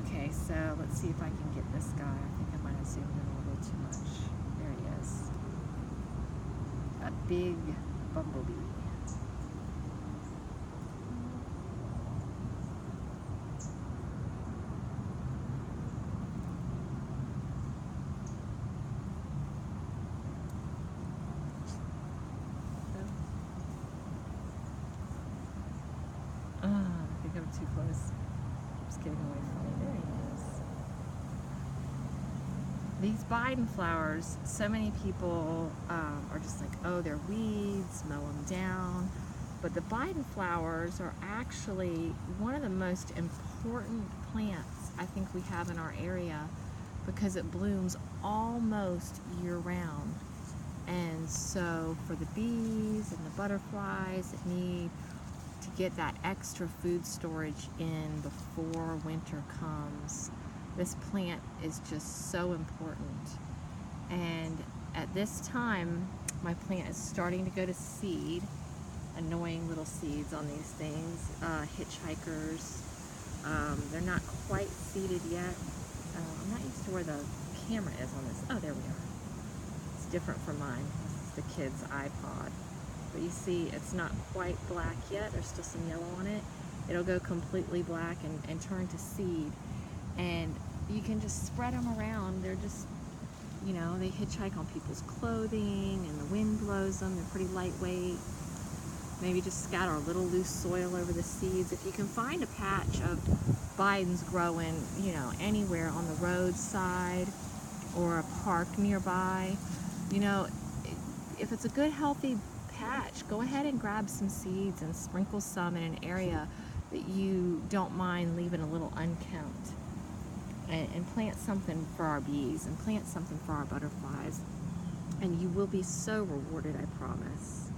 Okay, so let's see if I can get this guy. I think I might have zoomed in a little too much. There he is. A big bumblebee. I think I'm too close. Just getting away from me. There he is. These Biden flowers, so many people are just like, oh, they're weeds, mow them down. But the Biden flowers are actually one of the most important plants I think we have in our area, because it blooms almost year round. And so for the bees and the butterflies that need to get that extra food storage in before winter comes, this plant is just so important. And at this time, my plant is starting to go to seed. Annoying little seeds on these things. Hitchhikers. They're not quite seeded yet. I'm not used to where the camera is on this. Oh, there we are. It's different from mine. This is the kid's iPod. But you see, it's not quite black yet. There's still some yellow on it. It'll go completely black and turn to seed. And you can just spread them around. They're just, you know, they hitchhike on people's clothing, and the wind blows them. They're pretty lightweight. Maybe just scatter a little loose soil over the seeds. If you can find a patch of Bidens growing, you know, anywhere on the roadside or a park nearby, you know, if it's a good healthy patch, go ahead and grab some seeds and sprinkle some in an area that you don't mind leaving a little unkempt, and plant something for our bees and plant something for our butterflies, and you will be so rewarded, I promise.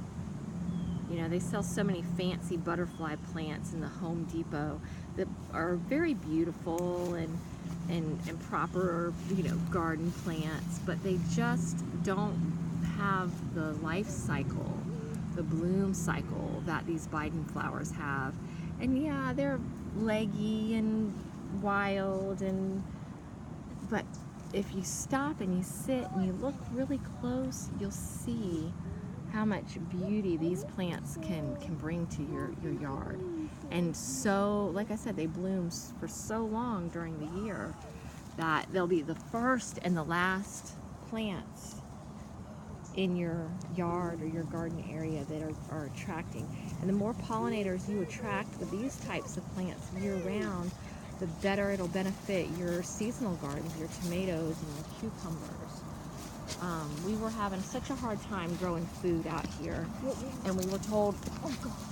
You know, they sell so many fancy butterfly plants in the Home Depot that are very beautiful and proper, you know, garden plants, but they just don't have the life cycle, the bloom cycle that these Biden flowers have. And yeah, they're leggy and wild, but if you stop and you sit and you look really close, you'll see how much beauty these plants can bring to your yard. And so, like I said, they bloom for so long during the year that they'll be the first and the last plants in your yard or your garden area that are attracting. And the more pollinators you attract with these types of plants year round, the better it'll benefit your seasonal gardens, your tomatoes and your cucumbers. We were having such a hard time growing food out here, and we were told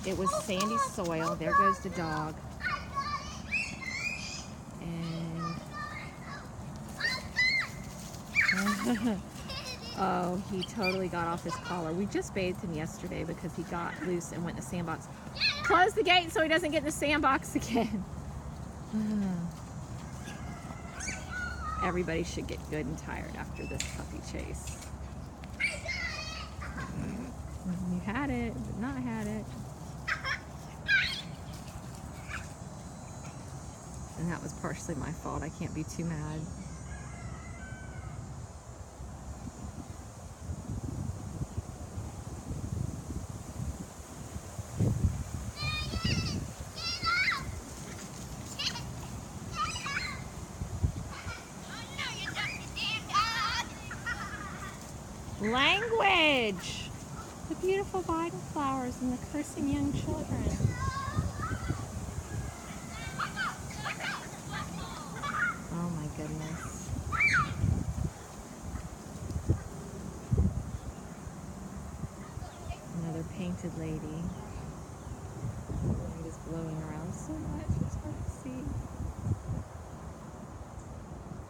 it was sandy soil. There goes the dog. And oh, he totally got off his collar. We just bathed him yesterday because he got loose and went in the sandbox. Close the gate so he doesn't get in the sandbox again. Everybody should get good and tired after this puppy chase. You had it, but not had it. And that was partially my fault. I can't be too mad. Language! The beautiful Biden flowers and the cursing young children. Oh my goodness. Another painted lady. The wind is blowing around so much, it's hard to see.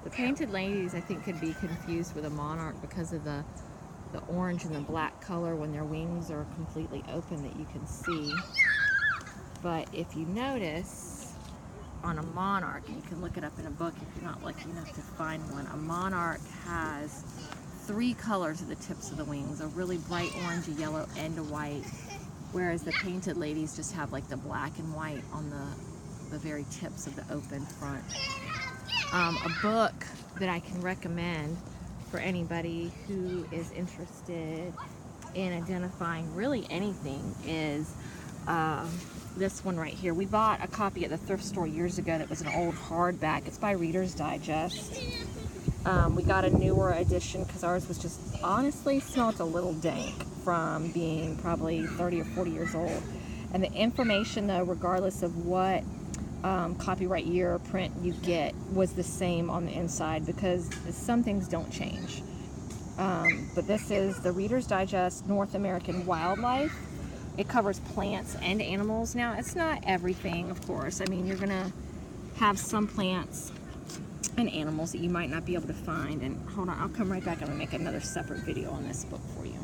The painted ladies, I think, could be confused with a monarch because of the orange and the black color when their wings are completely open that you can see. But if you notice, on a monarch, and you can look it up in a book if you're not lucky enough to find one, a monarch has 3 colors at the tips of the wings, a really bright orange, a yellow, and a white, whereas the painted ladies just have like the black and white on the very tips of the open front. A book that I can recommend for anybody who is interested in identifying really anything is this one right here. We bought a copy at the thrift store years ago that was an old hardback. It's by Reader's Digest. We got a newer edition because ours was just honestly smelled a little dank from being probably 30 or 40 years old. And the information, though, regardless of what copyright year or print you get, was the same on the inside, because some things don't change. But this is the Reader's Digest North American Wildlife. It covers plants and animals. Now, it's not everything, of course. I mean, you're gonna have some plants and animals that you might not be able to find. And hold on, I'll come right back and make another separate video on this book for you.